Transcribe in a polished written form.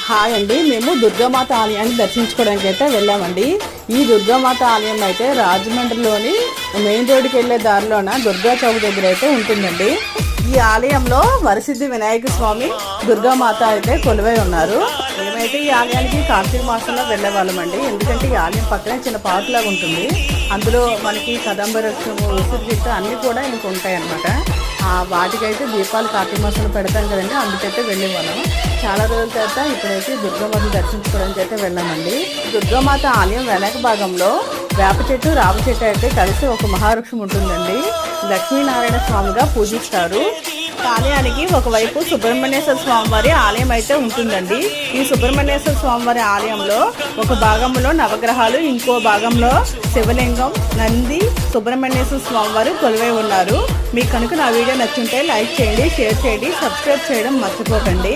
Hi అండి, మేము దుర్గామాత ఆలయాన్ని దర్శించుకోవడానికి అయితే వెళ్ళామండి. ఈ దుర్గామాత ఆలయం అయితే రాజమండ్రిలోని మెయిన్ రోడ్డుకి వెళ్ళే దారిలోన దుర్గా చౌక్ దగ్గర అయితే ఉంటుందండి. ఈ ఆలయంలో వరసిద్ధి వినాయక స్వామి, దుర్గామాత అయితే కొలువై ఉన్నారు. మేమైతే ఈ ఆలయానికి కార్తీక మాసంలో వెళ్ళే వాళ్ళమండి. ఎందుకంటే ఈ ఆలయం పక్కనే చిన్న పార్క్ లాగా ఉంటుంది. అందులో మనకి కదంబరక్షము, ఉసిరిగిట్ట అన్నీ కూడా ఇంక ఉంటాయి అన్నమాట. వాటికైతే దీపాలు కార్తీక మాసంలో పెడతాం కదండి, అందుకైతే వెళ్ళేవాళ్ళం. చాలా రోజుల తర్వాత ఇప్పుడైతే దుర్గామాతను దర్శించుకోవడానికి అయితే వెళ్ళామండి. దుర్గామాత ఆలయం వెనక భాగంలో వేప చెట్టు, రావ చెట్టు అయితే కలిసి ఒక మహావృక్షం ఉంటుందండి. లక్ష్మీనారాయణ స్వామిగా పూజిస్తారు. ఆలయానికి ఒకవైపు సుబ్రహ్మణ్యేశ్వర స్వామి వారి ఆలయం అయితే ఉంటుందండి. ఈ సుబ్రహ్మణ్యేశ్వర స్వామి వారి ఆలయంలో ఒక భాగంలో నవగ్రహాలు, ఇంకో భాగంలో శివలింగం, నంది, సుబ్రహ్మణ్యేశ్వర స్వామి వారు కొలువై ఉన్నారు. మీకు కనుక నా వీడియో నచ్చుంటే లైక్ చేయండి, షేర్ చేయండి, సబ్స్క్రైబ్ చేయడం మర్చిపోకండి.